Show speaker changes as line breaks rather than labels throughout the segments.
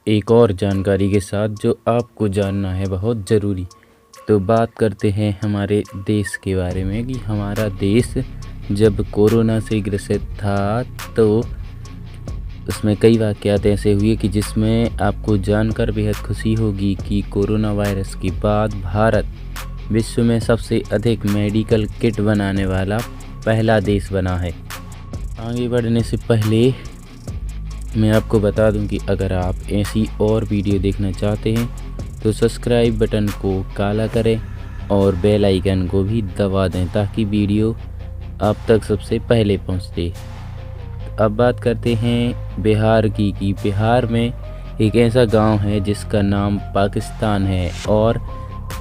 एक और जानकारी के साथ जो आपको जानना है बहुत ज़रूरी। तो बात करते हैं हमारे देश के बारे में कि हमारा देश जब कोरोना से ग्रसित था तो उसमें कई वाक़यात ऐसे हुए कि जिसमें आपको जानकर बेहद खुशी होगी कि कोरोना वायरस के बाद भारत विश्व में सबसे अधिक मेडिकल किट बनाने वाला पहला देश बना है। आगे बढ़ने से पहले मैं आपको बता दूं कि अगर आप ऐसी और वीडियो देखना चाहते हैं तो सब्सक्राइब बटन को काला करें और बेल आइकन को भी दबा दें ताकि वीडियो आप तक सबसे पहले पहुंचे। अब बात करते हैं बिहार की कि बिहार में एक ऐसा गांव है जिसका नाम पाकिस्तान है, और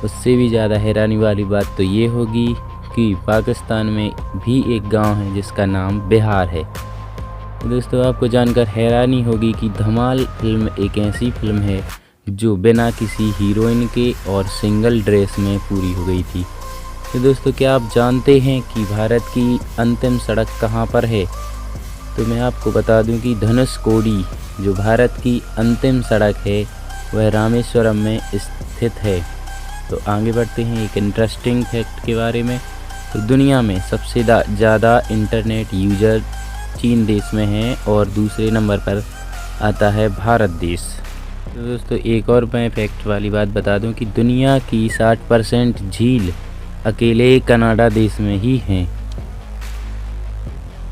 उससे भी ज़्यादा हैरानी वाली बात तो ये होगी कि पाकिस्तान में भी एक गांव है जिसका नाम बिहार है। तो दोस्तों आपको जानकर हैरानी होगी कि धमाल फिल्म एक ऐसी फिल्म है जो बिना किसी हीरोइन के और सिंगल ड्रेस में पूरी हो गई थी। तो दोस्तों क्या आप जानते हैं कि भारत की अंतिम सड़क कहाँ पर है? तो मैं आपको बता दूं कि धनुषकोडी जो भारत की अंतिम सड़क है वह रामेश्वरम में स्थित है। तो आगे बढ़ते हैं एक इंटरेस्टिंग फैक्ट के बारे में। तो दुनिया में सबसे ज़्यादा इंटरनेट यूज़र चीन देश में है और दूसरे नंबर पर आता है भारत देश। तो दोस्तों एक और मैं फैक्ट वाली बात बता दूं कि दुनिया की 60% झील अकेले कनाडा देश में ही हैं।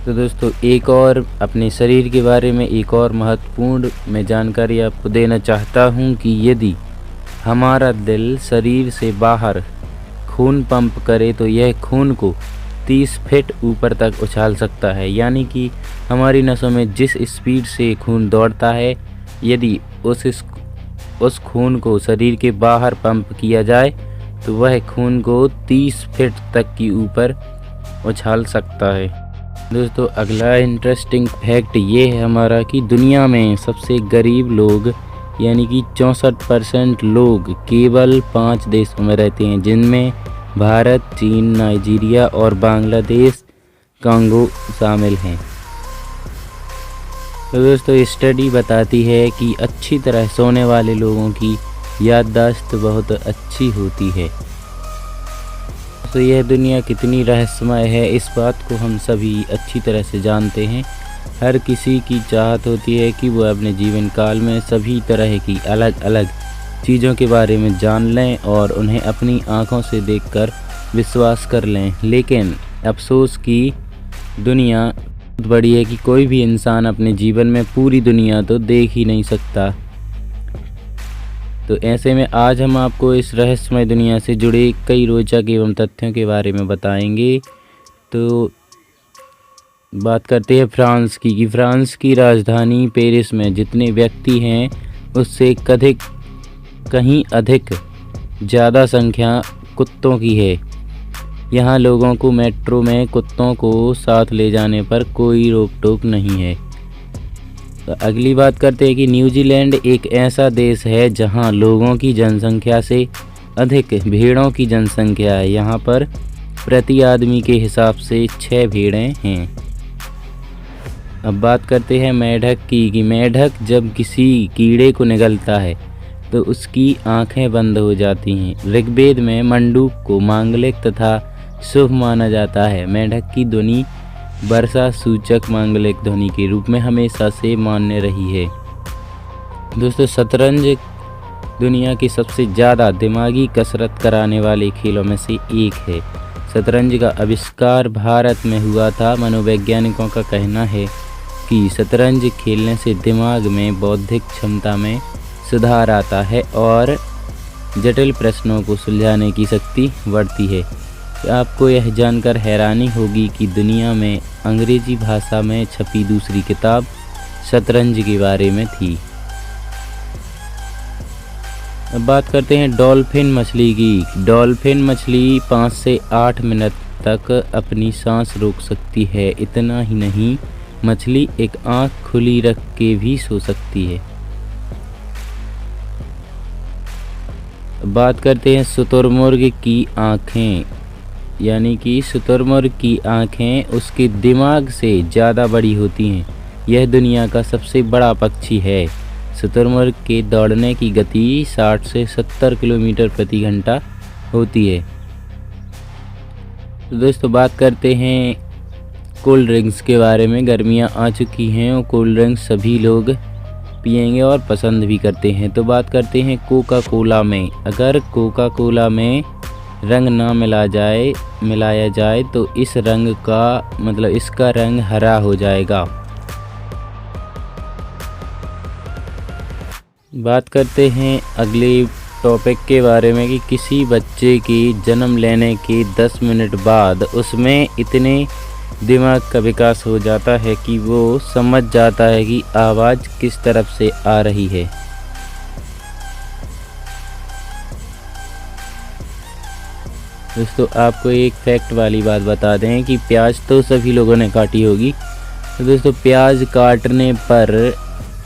तो दोस्तों एक और अपने शरीर के बारे में एक और महत्वपूर्ण मैं जानकारी आपको देना चाहता हूं कि यदि हमारा दिल शरीर से बाहर खून पंप करे तो यह खून को 30 फीट ऊपर तक उछाल सकता है। यानी कि हमारी नसों में जिस स्पीड से खून दौड़ता है, यदि उस खून को शरीर के बाहर पंप किया जाए तो वह खून को 30 फीट तक की ऊपर उछाल सकता है। दोस्तों अगला इंटरेस्टिंग फैक्ट ये है हमारा कि दुनिया में सबसे गरीब लोग यानी कि 64% लोग केवल 5 देशों में रहते हैं, जिनमें भारत, चीन, नाइजीरिया और बांग्लादेश, कांगो शामिल हैं। तो दोस्तों स्टडी बताती है कि अच्छी तरह सोने वाले लोगों की याददाश्त बहुत अच्छी होती है। तो यह दुनिया कितनी रहस्यमय है इस बात को हम सभी अच्छी तरह से जानते हैं। हर किसी की चाहत होती है कि वह अपने जीवन काल में सभी तरह की अलग अलग चीज़ों के बारे में जान लें और उन्हें अपनी आँखों से देखकर विश्वास कर लें, लेकिन अफसोस की दुनिया बहुत बड़ी है कि कोई भी इंसान अपने जीवन में पूरी दुनिया तो देख ही नहीं सकता। तो ऐसे में आज हम आपको इस रहस्यमय दुनिया से जुड़े कई रोचक एवं तथ्यों के बारे में बताएंगे। तो बात करते हैं फ्रांस की कि फ्रांस की राजधानी पेरिस में जितने व्यक्ति हैं उससे कहीं अधिक ज़्यादा संख्या कुत्तों की है। यहाँ लोगों को मेट्रो में कुत्तों को साथ ले जाने पर कोई रोक टोक नहीं है। तो अगली बात करते हैं कि न्यूजीलैंड एक ऐसा देश है जहाँ लोगों की जनसंख्या से अधिक भेड़ों की जनसंख्या है। यहाँ पर प्रति आदमी के हिसाब से 6 भेड़ें हैं। अब बात करते हैं मेढक की कि मेढक जब किसी कीड़े को निगलता है तो उसकी आंखें बंद हो जाती हैं। ऋग्वेद में मंडूक को मांगलिक तथा शुभ माना जाता है। मेढक की ध्वनि वर्षा सूचक मांगलिक ध्वनि के रूप में हमेशा से मान्य रही है। दोस्तों शतरंज दुनिया की सबसे ज़्यादा दिमागी कसरत कराने वाले खेलों में से एक है। शतरंज का आविष्कार भारत में हुआ था। मनोवैज्ञानिकों का कहना है कि शतरंज खेलने से दिमाग में बौद्धिक क्षमता में सुधार आता है और जटिल प्रश्नों को सुलझाने की शक्ति बढ़ती है। आपको यह जानकर हैरानी होगी कि दुनिया में अंग्रेजी भाषा में छपी दूसरी किताब शतरंज के बारे में थी। अब बात करते हैं डॉल्फिन मछली की। डॉल्फिन मछली 5 से 8 मिनट तक अपनी सांस रोक सकती है। इतना ही नहीं, मछली एक आंख खुली रख के भी सो सकती है। बात करते हैं शुतुरमुर्ग की आँखें, यानी कि शुतुरमुर्ग की आँखें उसके दिमाग से ज़्यादा बड़ी होती हैं। यह दुनिया का सबसे बड़ा पक्षी है। शुतुरमुर्ग के दौड़ने की गति 60 से 70 किलोमीटर प्रति घंटा होती है। तो दोस्तों बात करते हैं कोल्ड ड्रिंक्स के बारे में। गर्मियां आ चुकी हैं और कोल्ड ड्रिंक्स सभी लोग पिएंगे और पसंद भी करते हैं। तो बात करते हैं कोका कोला में। अगर कोका कोला में रंग ना मिलाया जाए तो इस रंग का मतलब इसका रंग हरा हो जाएगा। बात करते हैं अगले टॉपिक के बारे में कि किसी बच्चे के जन्म लेने के 10 मिनट बाद उसमें इतने दिमाग का विकास हो जाता है कि वो समझ जाता है कि आवाज़ किस तरफ से आ रही है। दोस्तों आपको एक फैक्ट वाली बात बता दें कि प्याज तो सभी लोगों ने काटी होगी। तो दोस्तों प्याज काटने पर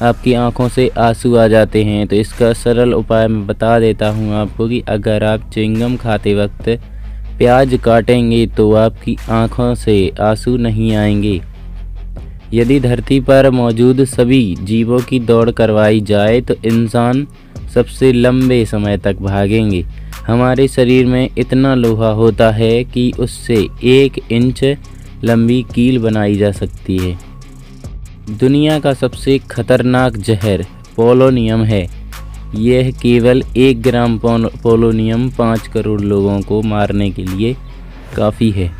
आपकी आंखों से आंसू आ जाते हैं। तो इसका सरल उपाय मैं बता देता हूं आपको कि अगर आप च्युइंगम खाते वक्त प्याज काटेंगे तो आपकी आंखों से आंसू नहीं आएंगे। यदि धरती पर मौजूद सभी जीवों की दौड़ करवाई जाए तो इंसान सबसे लंबे समय तक भागेंगे। हमारे शरीर में इतना लोहा होता है कि उससे 1 इंच लंबी कील बनाई जा सकती है। दुनिया का सबसे खतरनाक जहर पोलोनियम है। यह केवल 1 ग्राम पोलोनियम 5 करोड़ लोगों को मारने के लिए काफ़ी है।